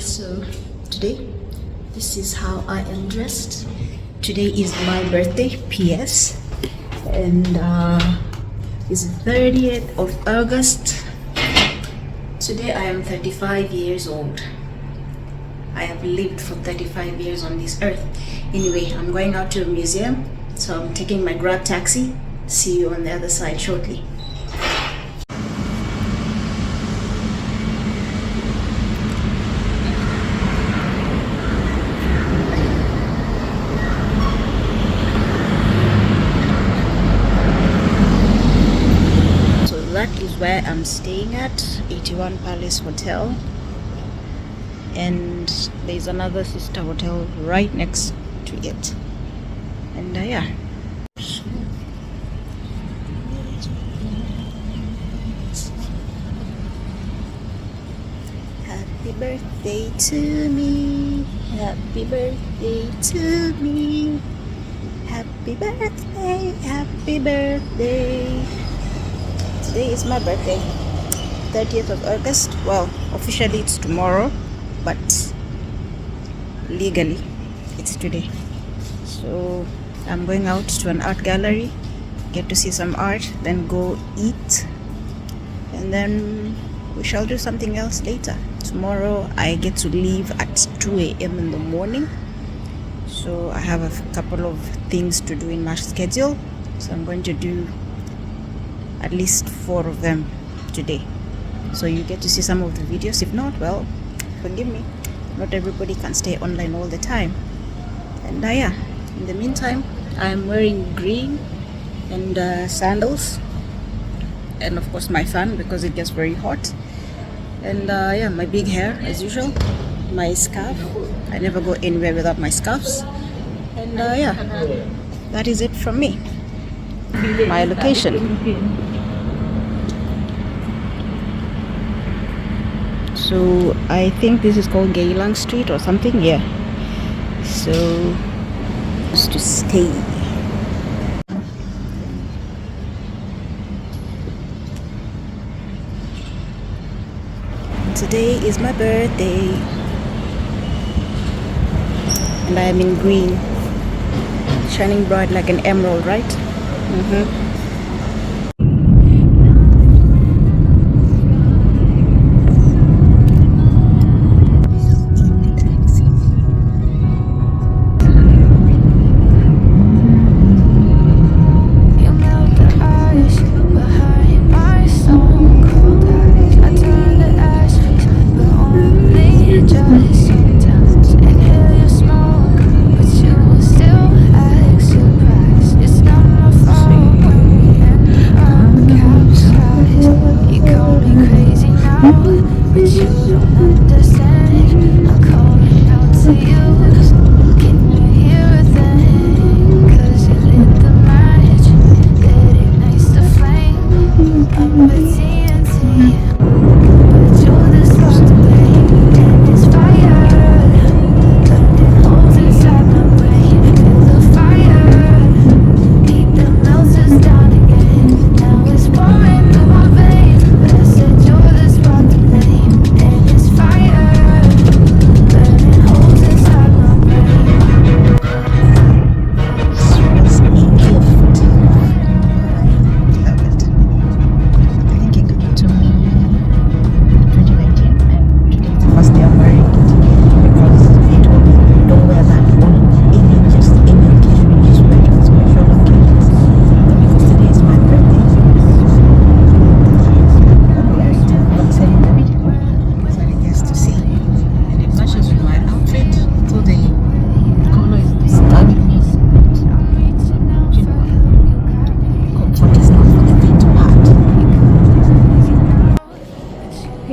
So today, this is how I am dressed. Today is my birthday, PS, and it's 30th of August. Today I am 35 years old. I have lived for 35 years on this earth. Anyway, I'm going out to a museum, so I'm taking my Grab taxi. See you on the other side shortly. That is where I'm staying at, 81 Palace Hotel, and there's another sister hotel right next to it, and yeah. Happy birthday to me, happy birthday to me, happy birthday, happy birthday. Today is my birthday, 30th of August. Well, officially it's tomorrow, but legally it's today. So I'm going out to an art gallery, get to see some art, then go eat, and then we shall do something else later. Tomorrow I get to leave at 2 a.m. in the morning, so I have a couple of things to do in my schedule, so I'm going to do at least 4 of them today, so you get to see some of the videos. If not, well, forgive me, not everybody can stay online all the time. And yeah, in the meantime, I'm wearing green and sandals, and of course my fan because it gets very hot, and yeah, my big hair as usual, my scarf. I never go anywhere without my scarves, and yeah, that is it from me. My location. So I think this is called Geylang Street or something, yeah. So just to stay. Today is my birthday, and I am in green, shining bright like an emerald, right?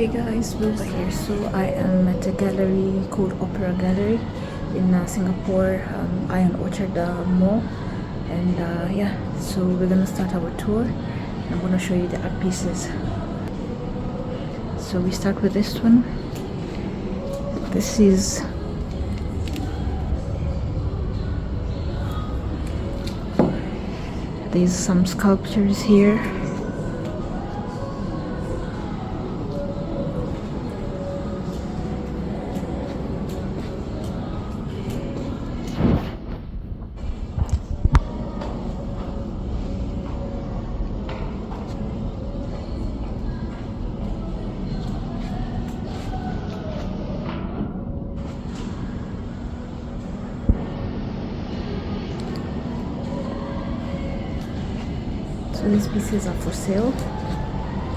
Hey guys, Wilba here. So I am at a gallery called Opera Gallery in Singapore, Iron Orchard Mall, and yeah, so we're gonna start our tour. I'm gonna show you the art pieces. So we start with this one. This is there's some sculptures here. So these pieces are for sale.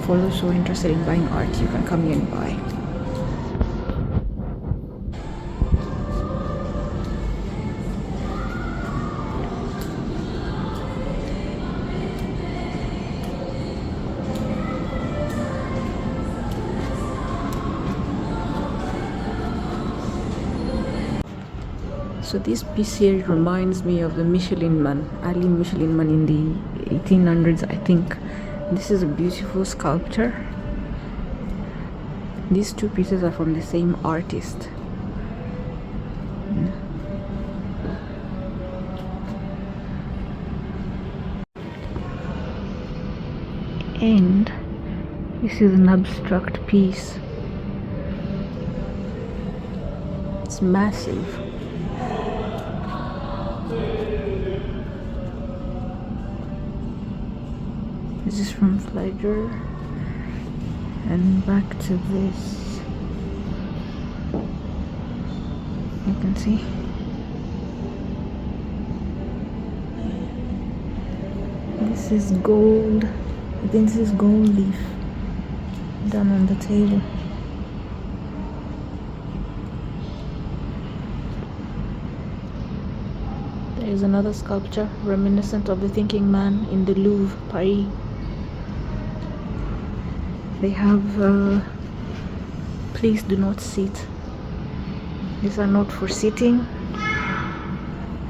For those who are interested in buying art, you can come here and buy. So this piece here reminds me of the Michelin Man, early Michelin Man in the 1800s, I think. This is a beautiful sculpture. These two pieces are from the same artist. And this is an abstract piece. It's massive. This is from Fledger, and back to this. You can see. This is gold. I think this is gold leaf done on the table. There is another sculpture reminiscent of the Thinking Man in the Louvre, Paris. They have please do not sit. These are not for sitting,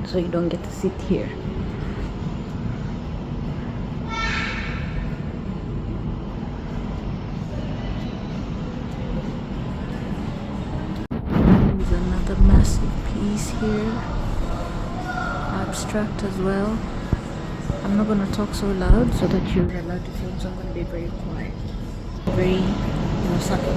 so you don't get to sit here. There's another massive piece here, abstract as well. I'm not going to talk so loud so that you're allowed to film, so I'm going to be very quiet. Very subtle.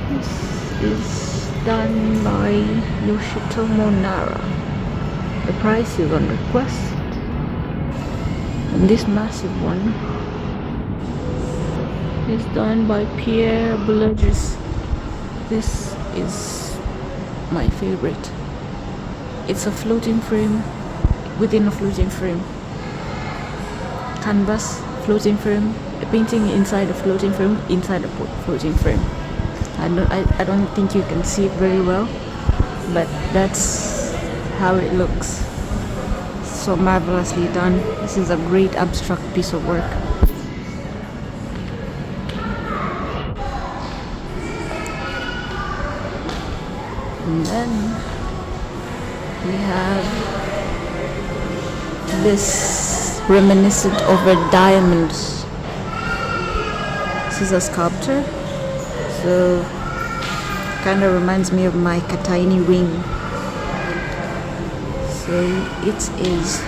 This is done by Yoshitomo Nara. The price is on request. And this massive one is done by Pierre Boulogis. This is my favorite. It's a floating frame within a floating frame. Canvas, floating frame, a painting inside a floating frame, inside a floating frame. I don't think you can see it very well, but that's how it looks. So marvelously done. This is a great abstract piece of work. And then we have this reminiscent of a diamond. This is a sculpture, so kind of reminds me of my Kataini ring. So it is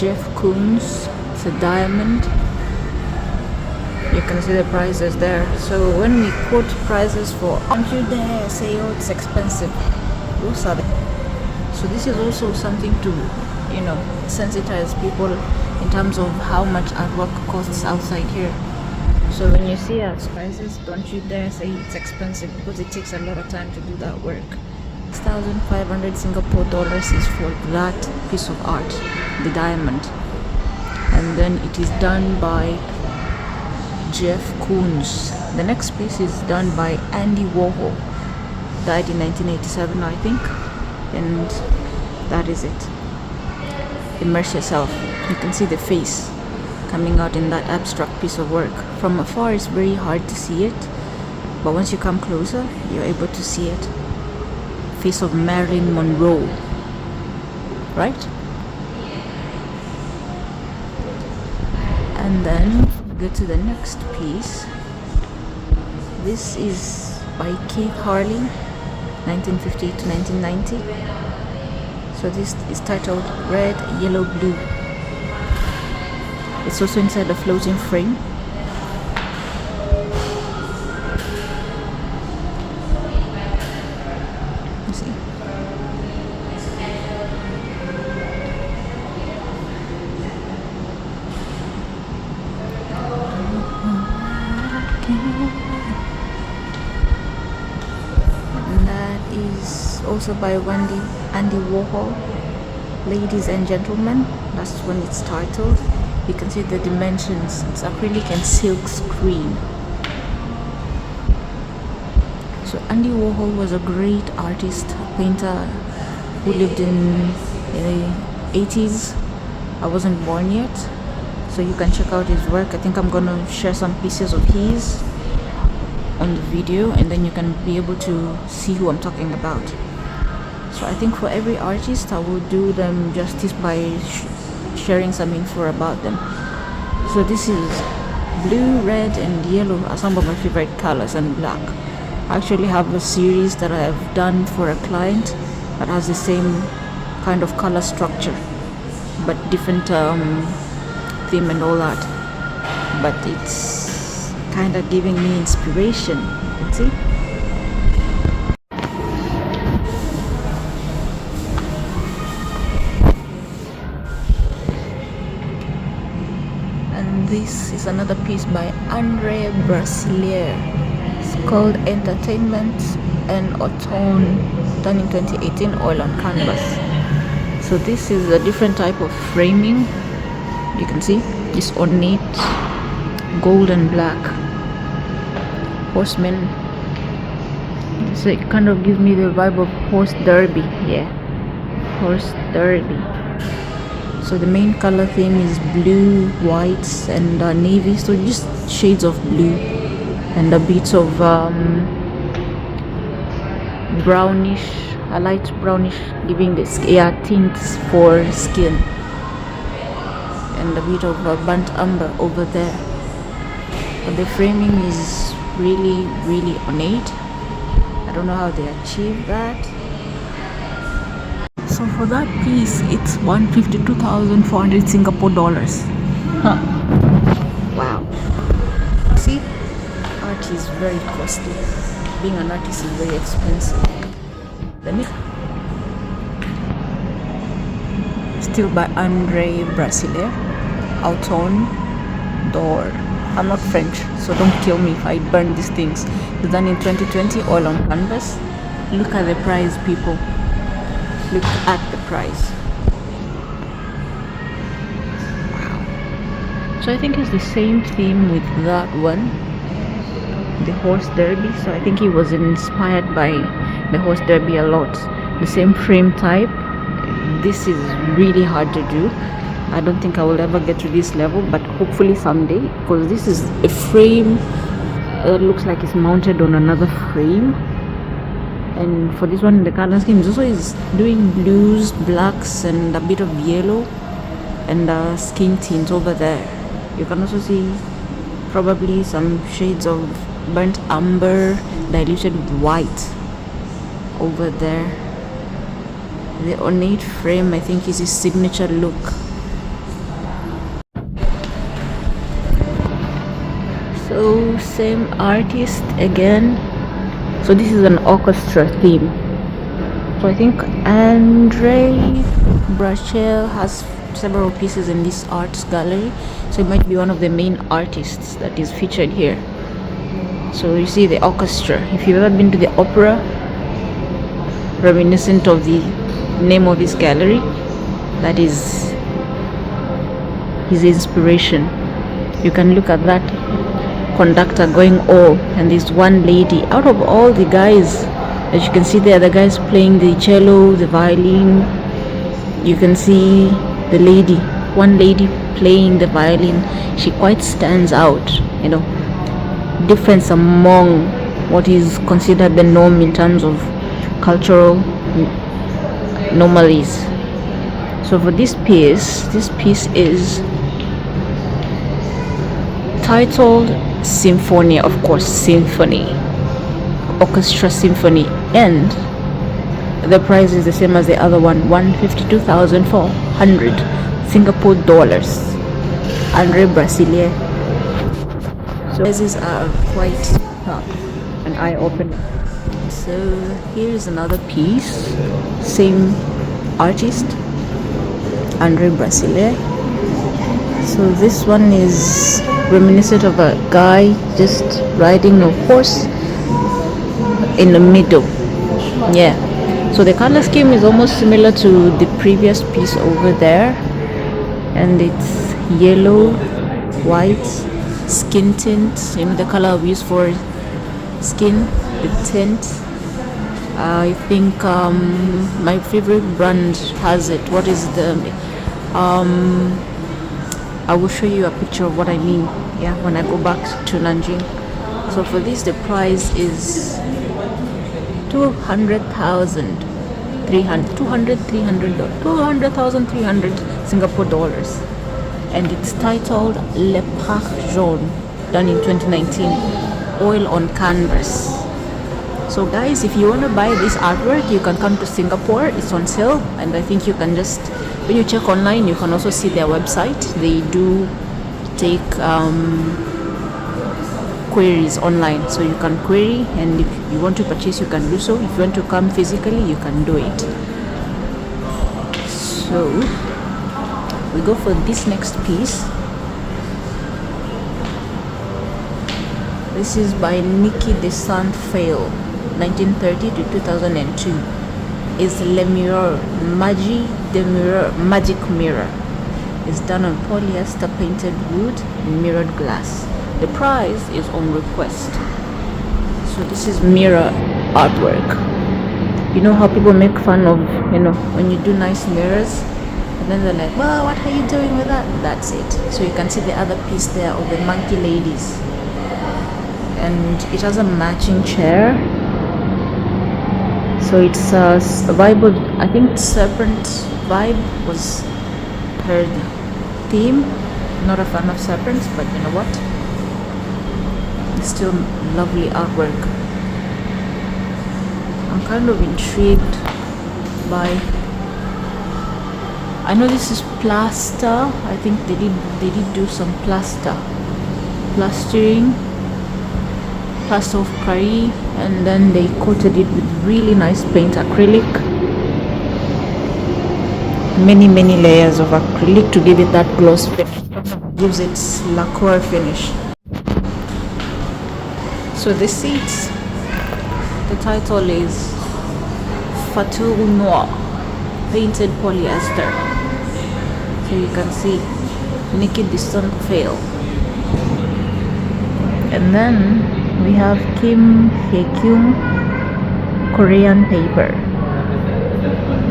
Jeff Koons. It's a diamond. You can see the prices there. So when we quote prices for, don't you dare say, oh, it's expensive. Those are so this is also something to, sensitize people in terms of how much artwork costs outside here. So when you see our prices, don't you dare say it's expensive, because it takes a lot of time to do that work. 6,500 Singapore dollars is for that piece of art, the diamond. And then it is done by Jeff Koons. The next piece is done by Andy Warhol. Died in 1987, I think. And that is it. Immerse yourself. You can see the face coming out in that abstract piece of work. From afar, it's very hard to see it, but once you come closer, you're able to see it. Face of Marilyn Monroe, right? And then go to the next piece. This is by Keith Harley, 1950 to 1990. So this is titled Red, Yellow, Blue. It's also inside a floating frame. You see. also by Andy Warhol. Ladies and gentlemen, that's when it's titled. You can see the dimensions. It's acrylic and silk screen. So Andy Warhol was a great artist, painter who lived in the 80s. I wasn't born yet, so you can check out his work. I think I'm gonna share some pieces of his on the video, and then you can be able to see who I'm talking about. So I think for every artist I will do them justice by sharing some info about them. So this is blue, red and yellow are some of my favorite colors, and black. I actually have a series that I have done for a client that has the same kind of color structure but different theme and all that, but it's kind of giving me inspiration. You can see. And this is another piece by Andre Brasilier. It's called Entertainment and Autumn, done in 2018, oil on canvas. So this is a different type of framing. You can see this ornate gold and black horsemen. So it kind of gives me the vibe of horse derby. Yeah, horse derby. So the main color theme is blue, whites and navy, so just shades of blue and a bit of brownish, a light brownish, giving this tints for skin, and a bit of burnt umber over there. But the framing is really ornate. I don't know how they achieve that. So for that piece, it's 152,400 Singapore dollars. Huh. Wow. See, art is very costly. Being an artist is very expensive. Still by Andre Brasilier, Automne d'Or. I'm not French, so don't kill me if I burn these things. It's done in 2020, oil on canvas. Look at the price, people. Look at the price. Wow. So I think it's the same theme with that one, the horse derby. So I think he was inspired by the horse derby a lot. The same frame type. This is really hard to do. I don't think I will ever get to this level, but hopefully someday, because this is a frame that looks like it's mounted on another frame. And for this one, the color scheme is also doing blues, blacks and a bit of yellow and skin tint over there. You can also see probably some shades of burnt umber diluted with white over there. The ornate frame, I think, is his signature look. So same artist again. So this is an orchestra theme. So I think Andre Brasilier has several pieces in this arts gallery. So it might be one of the main artists that is featured here. So you see the orchestra. If you've ever been to the opera, reminiscent of the name of his gallery, that is his inspiration. You can look at that conductor going all, and this one lady out of all the guys, as you can see there, the guys playing the cello, the violin. You can see the lady, one lady playing the violin. She quite stands out, you know, difference among what is considered the norm in terms of cultural anomalies. So for this piece is titled Symphony, of course, symphony, orchestra symphony, and the price is the same as the other one, 152,400 Singapore dollars. Andre Brasilier. So these are quite an eye-opener. So here is another piece, same artist, Andre Brasilier. So this one is reminiscent of a guy just riding a horse in the middle. Yeah, So the color scheme is almost similar to the previous piece over there, and it's yellow, white, skin tint, the color we use for skin, the tint. I think my favorite brand has it. What is the I will show you a picture of what I mean, yeah, when I go back to Nanjing. So for this, the price is 200,300 Singapore dollars, and it's titled Le Parc Jaune, done in 2019, oil on canvas. So guys, if you want to buy this artwork, you can come to Singapore. It's on sale, and I think you can just, when you check online, you can also see their website. They do take queries online, so you can query, and if you want to purchase, you can do so. If you want to come physically, you can do it. So we go for this next piece. This is by Niki de Saint-Fail, 1930 to 2002. Is Le Mirror, Magic Mirror. It's done on polyester painted wood, mirrored glass. The price is on request. So this is mirror artwork. You know how people make fun of, when you do nice mirrors, and then they're like, well, what are you doing with that? That's it. So you can see the other piece there of the monkey ladies. And it has a matching chair. So it's a vibe of, I think Serpent Vibe was her theme. Not a fan of serpents, but you know what? It's still lovely artwork. I'm kind of intrigued by, I know this is plaster. I think they did do some plastering, plaster of Paris, and then they coated it with really nice paint, acrylic, many layers of acrylic to give it that gloss finish. Gives it lacquer finish. So the seats, the title is Fatou Noir, painted polyester. So you can see Niki de Saint-Fail. And then we have Kim Hye-kyung Korean paper.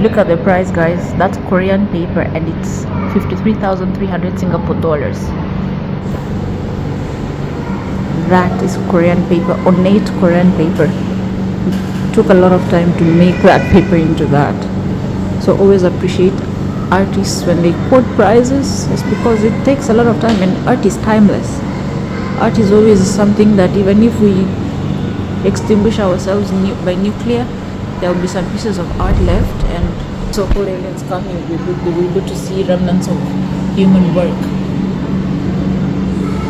Look at the price, guys. That's Korean paper, and it's 53,300 Singapore dollars. That is Korean paper, ornate Korean paper. It took a lot of time to make that paper into that. So always appreciate artists when they quote prices. It's because it takes a lot of time, and art is timeless. Art is always something that even if we extinguish ourselves by nuclear, there will be some pieces of art left, and so called aliens coming, we will be able to see remnants of human work.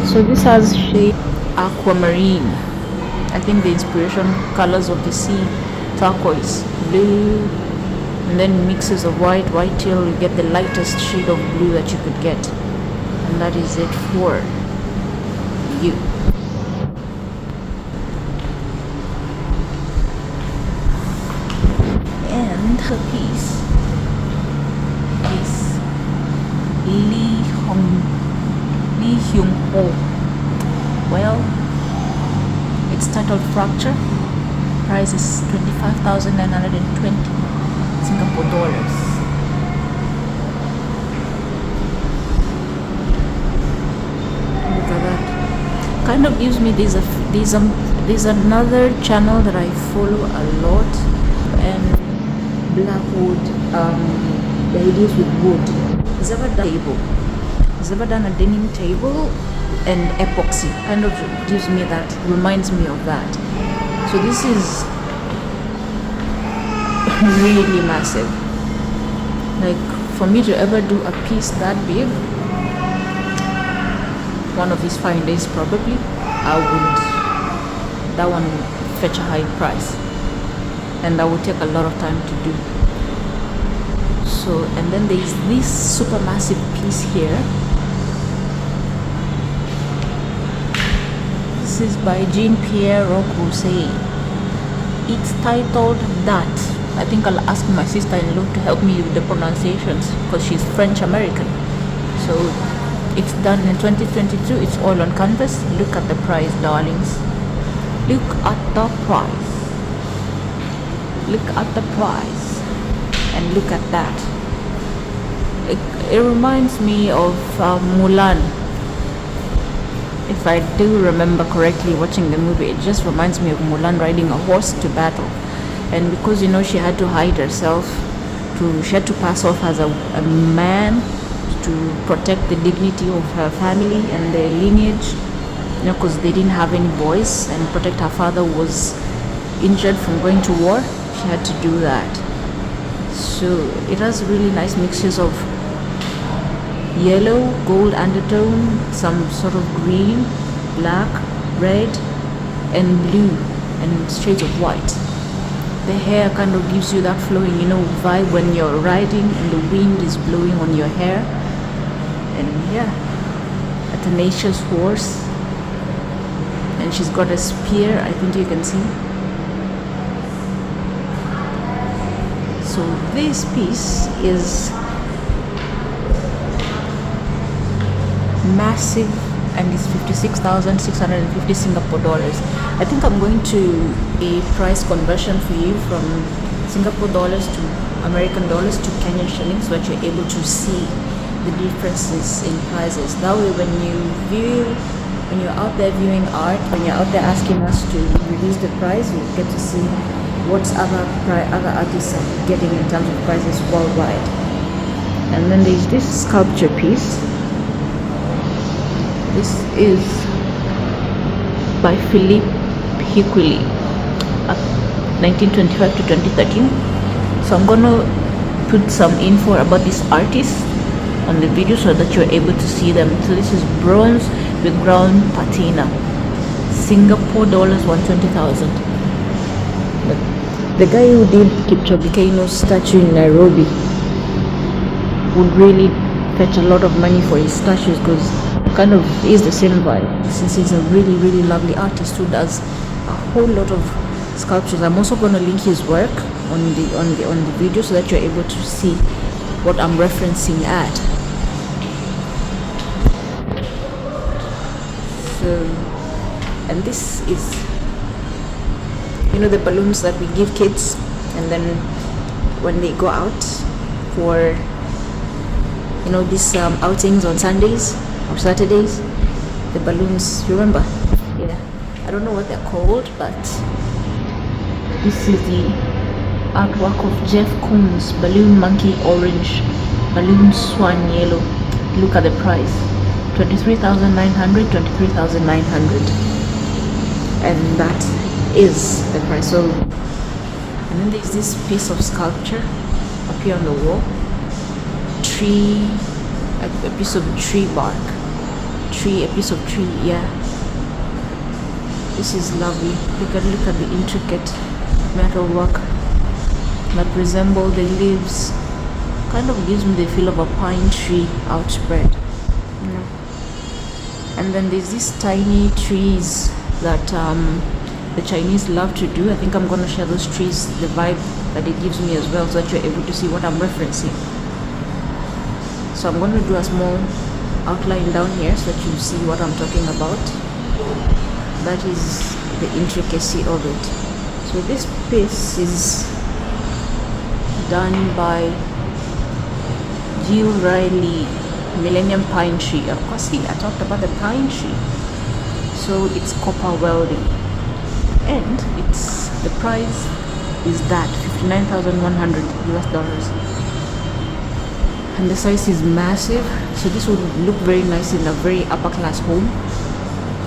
So this has shade aquamarine. I think the inspiration colors of the sea, turquoise, blue, and then mixes of white till you get the lightest shade of blue that you could get, and that is it for you. And her piece is Lee Hyung-ho. Well, it's titled Fracture. Price is 25,920 Singapore dollars. Look at that. Kind of gives me there's another channel that I follow a lot, and Blackwood, he deals with wood. He's ever done a denim table and epoxy. Kind of gives me that, reminds me of that. So this is really massive. Like, for me to ever do a piece that big, one of these fine days probably, that one would fetch a high price, and that would take a lot of time to do. So, and then there is this super massive piece here. This is by Jean-Pierre Rocousset. It's titled That. I think I'll ask my sister-in-law to help me with the pronunciations because she's French American. So it's done in 2022. It's all on canvas. Look at the price, darlings. Look at the price. Look at the price. And look at that. It reminds me of Mulan. If I do remember correctly watching the movie, it just reminds me of Mulan riding a horse to battle. And because, you know, she had to hide herself, she had to pass off as a man to protect the dignity of her family and their lineage, you know, because they didn't have any boys, and protect her father was injured from going to war. She had to do that. So it has really nice mixtures of yellow, gold undertone, some sort of green, black, red, and blue, and shades of white. The hair kind of gives you that flowing, you know, vibe when you're riding and the wind is blowing on your hair. And yeah, a tenacious horse. And she's got a spear, I think you can see. So this piece is massive and it's 56,650 Singapore dollars. I think I'm going to a price conversion for you from Singapore dollars to American dollars to Kenyan shillings so that you're able to see the differences in prices. That way when you're out there viewing art, when you're out there asking us to reduce the price, you get to see what other artists are getting in terms of prices worldwide. And then there's this sculpture piece. This is by Philippe Hicquely, 1925 to 2013. So I'm gonna put some info about this artist on the video so that you're able to see them. So this is bronze with ground patina, Singapore dollars 120,000. The guy who did Kipchoge Keino's statue in Nairobi would really fetch a lot of money for his statues because kind of is the same vibe, since he's a really, really lovely artist who does a whole lot of sculptures. I'm also going to link his work on the video so that you're able to see what I'm referencing at. So, and this is, you know, the balloons that we give kids, and then when they go out for, you know, these outings on Sundays or Saturdays, the balloons, you remember? Yeah, I don't know what they're called, but this is the artwork of Jeff Koons, balloon monkey orange, balloon swan yellow. Look at the price, 23,900, 23,900, and that is the price. So, and then there's this piece of sculpture up here on the wall, tree, a piece of tree bark, a piece of tree. Yeah, this is lovely. Look at the intricate metal work that resemble the leaves. Kind of gives me the feel of a pine tree outspread, you know. And then there's these tiny trees that the Chinese love to do. I think I'm going to share those trees, the vibe that it gives me as well, so that you're able to see what I'm referencing. So I'm going to do a small outline down here so that you see what I'm talking about. That is the intricacy of it. So this piece is done by Jill Riley, Millennium Pine Tree. Of course, see, I talked about the pine tree. So it's copper welding, and the price is that 59,100 US dollars. And the size is massive, so this would look very nice in a very upper class home.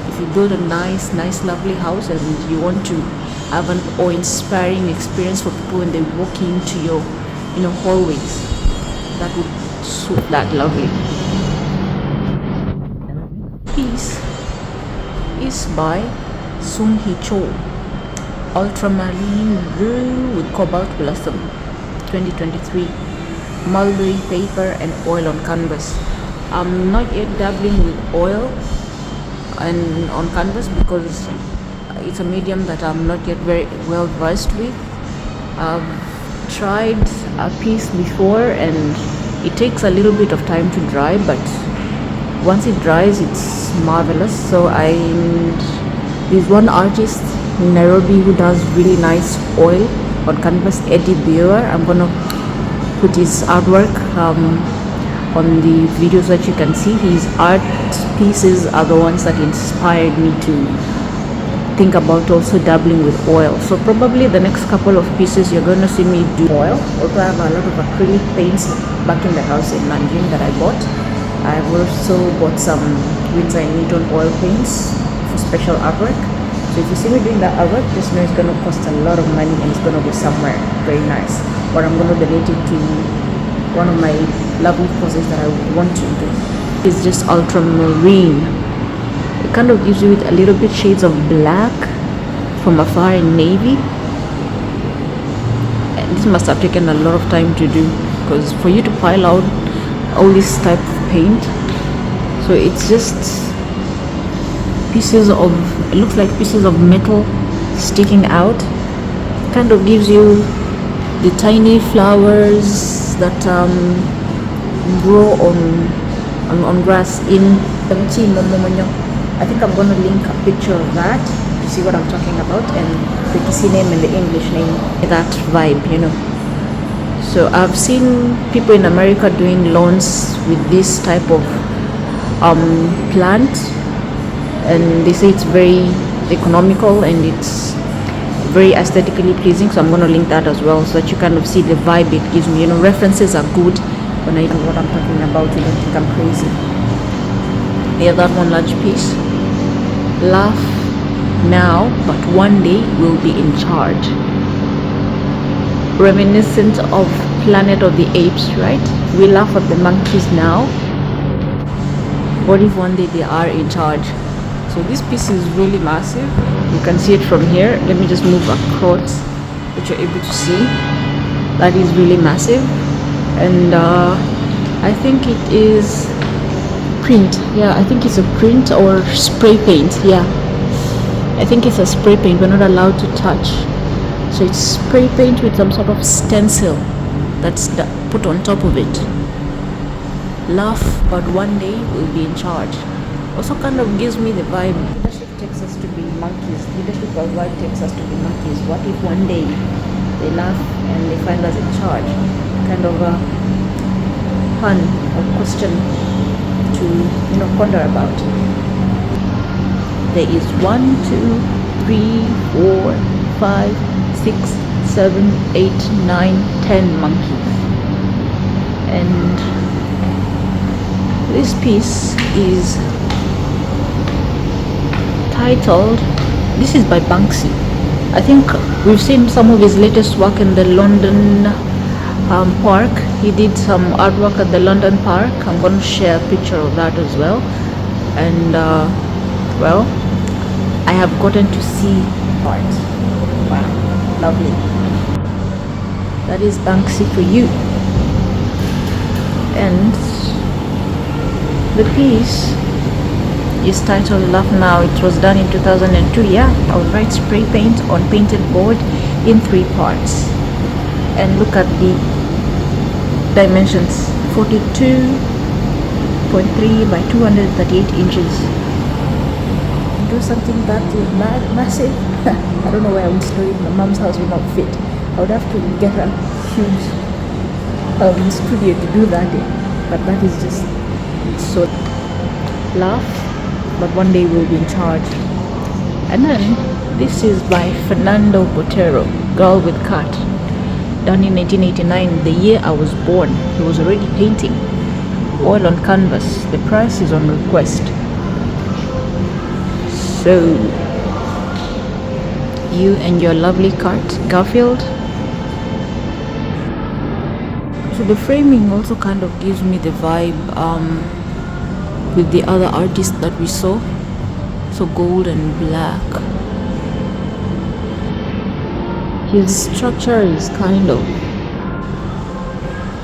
If you build a nice lovely house and you want to have an awe-inspiring experience for people when they walk into your, you know, hallways, that would suit that lovely. Piece is by Sung Hee Cho, ultramarine blue with cobalt blossom, 2023. Mulberry paper and oil on canvas. I'm not yet dabbling with oil and on canvas because it's a medium that I'm not yet very well versed with. I've tried a piece before and it takes a little bit of time to dry, but once it dries it's marvelous. So there's one artist in Nairobi who does really nice oil on canvas, Eddie Beer. I'm gonna put his artwork on the videos that you can see. His art pieces are the ones that inspired me to think about also dabbling with oil. So probably the next couple of pieces you're going to see me do oil. Also I have a lot of acrylic paints back in the house in Nanjing that I bought. I've also bought some Windsor and Newton oil paints for special artwork. So if you see me doing that artwork, just know it's going to cost a lot of money and it's going to go somewhere very nice. Or I'm going to donate it to one of my lovely causes that I want to do. It's just ultramarine. It kind of gives you with a little bit shades of black from afar and navy. And this must have taken a lot of time to do, because for you to pile out all this type of paint, so it's just pieces of, it looks like pieces of metal sticking out. Kind of gives you the tiny flowers that grow on grass in I think I'm going to link a picture of that to see what I'm talking about, and the Kisi name and the English name, that vibe, you know. So I've seen people in America doing lawns with this type of plant, and they say it's very economical and it's very aesthetically pleasing. So I'm going to link that as well, so that you kind of see the vibe it gives me. You know, references are good when I know what I'm talking about. You don't think I'm crazy. Yeah, that one large piece. Laugh now, but one day we'll be in charge. Reminiscent of Planet of the Apes, right? We laugh at the monkeys now. What if one day they are in charge? So this piece is really massive. You can see it from here. Let me just move across, that you're able to see. That is really massive. And I think it is print. Yeah, I think it's a print or spray paint. Yeah, I think it's a spray paint. We're not allowed to touch. So it's spray paint with some sort of stencil that's put on top of it. Laugh, but one day we'll be in charge. Also kind of gives me the vibe. Leadership takes us to be monkeys. Leadership worldwide takes us to be monkeys. What if one day they laugh and they find us in charge? Kind of a pun or question to, you know, ponder about. There is 1, 2, 3, 4, 5, 6, 7, 8, 9, 10 monkeys. And this piece is titled, this is by Banksy. I think we've seen some of his latest work in the London park. He did some artwork at the London park. I'm going to share a picture of that as well. And well, I have gotten to see art. Wow, lovely. That is Banksy for you. And the piece is titled Laugh Now. It was done in 2002. Yeah, I was right, spray paint on painted board in 3 parts. And look at the dimensions, 42.3 by 238 inches. Do something that is massive. I don't know where I would store it. My mom's house would not fit. I would have to get a huge studio to do that. But that is just so. Laugh, but one day we'll be in charge. And then this is by Fernando Botero, Girl with Cat, done in 1989, the year I was born. He was already painting. Oil on canvas. The price is on request. So you and your lovely cat Garfield. So the framing also kind of gives me the vibe with the other artists that we saw. So gold and black. His structure is kind of,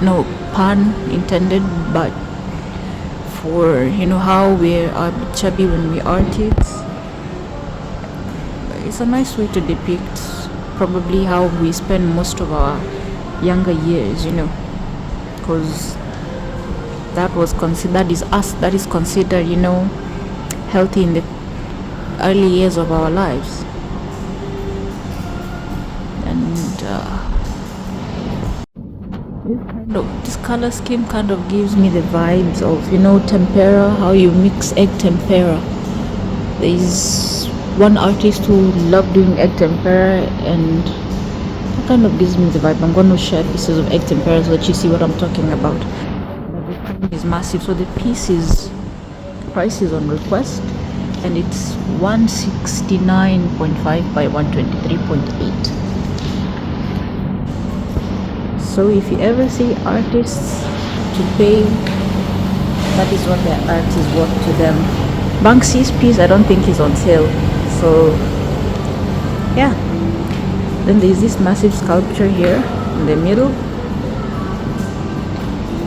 no pun intended, but for, you know, how we are chubby when we are kids. It's a nice way to depict probably how we spend most of our younger years, because that is considered, healthy in the early years of our lives. And this color scheme kind of gives me the vibes of, tempera, how you mix egg tempera. There is one artist who loved doing egg tempera, and that kind of gives me the vibe. I'm going to share pieces of egg tempera so that you see what I'm talking about. The time is massive, so the price is on request, and it's 169.5 by 123.8. So if you ever see artists to pay, that is what their art is worth to them. Banksy's piece, I don't think is on sale. So yeah. Then there's this massive sculpture here in the middle,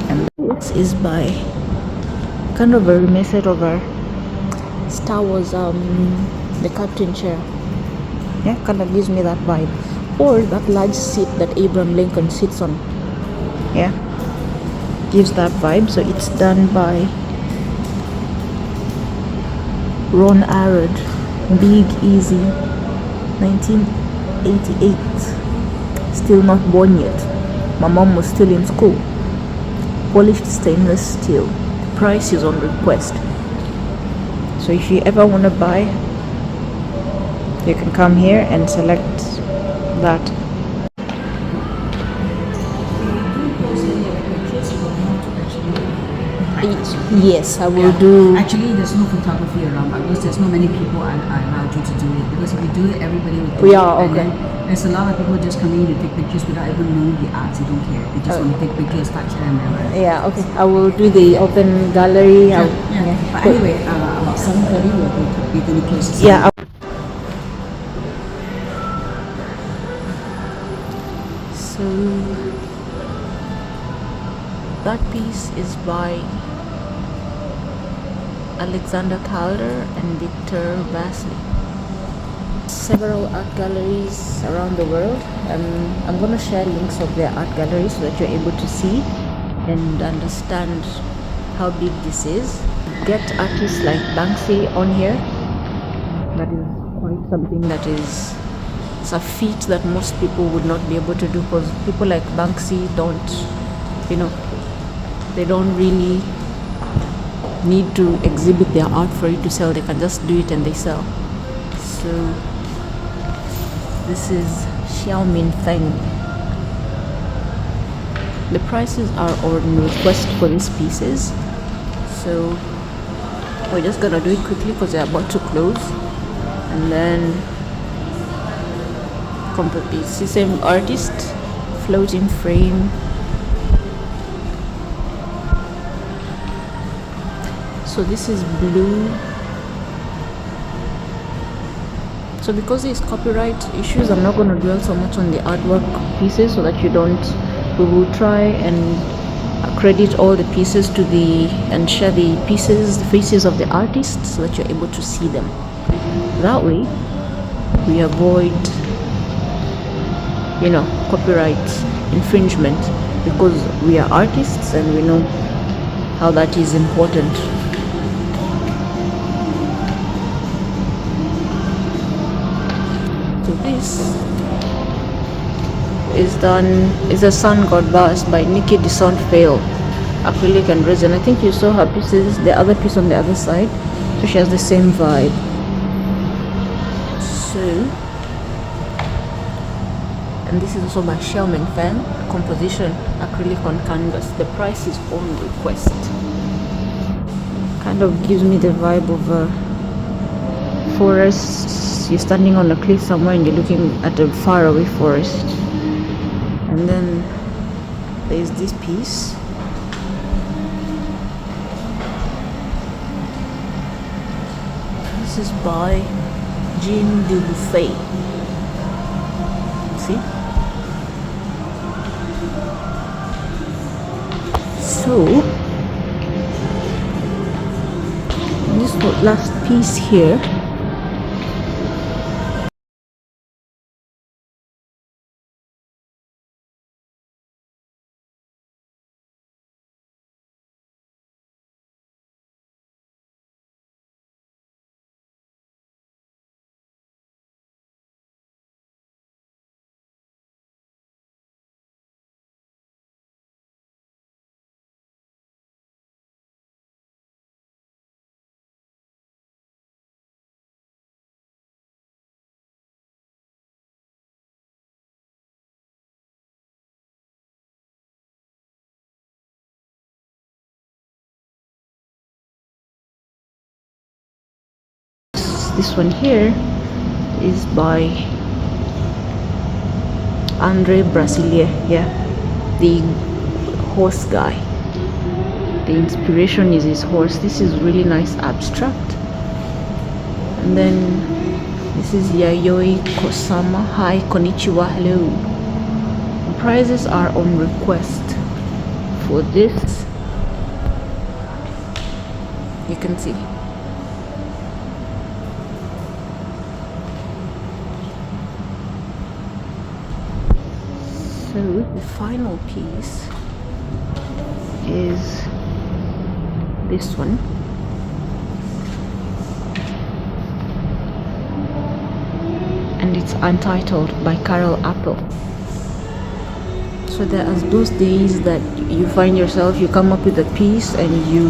and this is by kind of a remake of a Star Wars, the captain chair. Yeah, kind of gives me that vibe. Or that large seat that Abraham Lincoln sits on. Yeah, gives that vibe. So it's done by Ron Arad, Big Easy, 1988. Still not born yet. My mom was still in school. Polished stainless steel. The price is on request. So if you ever want to buy, you can come here and select that. Yes, I will do. Actually, there's no photography around because there's not many people I allowed you to do it, because if you do it, everybody will do it. Yeah, okay. And then there's a lot of people just coming in to take pictures without even knowing the art. They don't care. They just want to take pictures, touch them, and Yeah, okay. I will do the open gallery. yeah. But anyway, about 7:30 we're going to close. Yeah. So that piece is by Alexander Calder and Victor Vasily. Several art galleries around the world. I'm going to share links of their art galleries so that you're able to see and understand how big this is. Get artists like Banksy on here. That is quite something that is, it's a feat that most people would not be able to do, because people like Banksy don't, they don't really need to exhibit their art for it to sell. They can just do it and they sell. So this is Xiaomin Feng. The prices are on request for these pieces, so we're just gonna do it quickly because they're about to close. And then it's the same artist, floating frame. So this is blue. So because there's copyright issues, I'm not going to dwell so much on the artwork pieces, so that we will try and credit all the pieces and share the faces of the artists, so that you're able to see them. That way we avoid copyright infringement, because we are artists and we know how that is important. So this is a Sun God Vase by Nikki Descent Fail, acrylic and resin. I think you saw her pieces, the other piece on the other side, so she has the same vibe. So, and this is also by Xiaomin Feng, composition, acrylic on canvas. The price is on request. Kind of gives me the vibe of a forest. You're standing on a cliff somewhere and you're looking at a faraway forest. And then there's this piece. This is by Jean Dubuffet. See? So this last piece here This one here is by Andre Brasilier, yeah, the horse guy. The inspiration is his horse. This is really nice abstract. And then this is Yayoi Kosama. Hi, konnichiwa, hello. The prices are on request for this. You can see. So the final piece is this one. And it's untitled by Carol Apple. So there are those days that you find yourself, you come up with a piece and you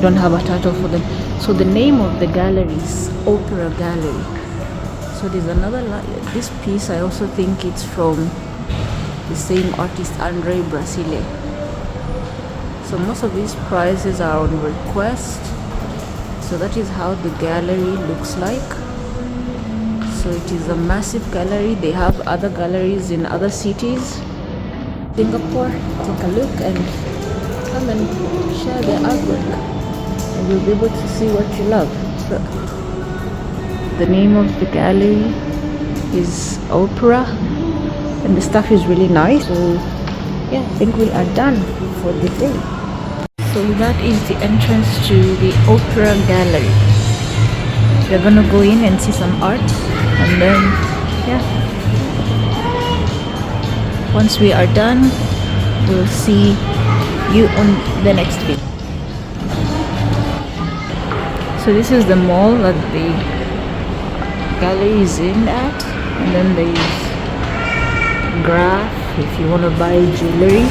don't have a title for them. So the name of the gallery is Opera Gallery. So there's another this piece, I also think it's from the same artist, Andre Brasile. So most of these prizes are on request. So that is how the gallery looks like. So it is a massive gallery. They have other galleries in other cities. Singapore, take a look and come and share their artwork, and you'll be able to see what you love. So the name of the gallery is Opera, and the stuff is really nice. So yeah, I think we are done for the day. So that is the entrance to the Opera Gallery. We're gonna go in and see some art, and then yeah, once we are done, we'll see you on the next video. So this is the mall that the gallery is in at, and then there's graph if you want to buy jewelry.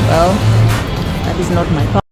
Well, that is not my part.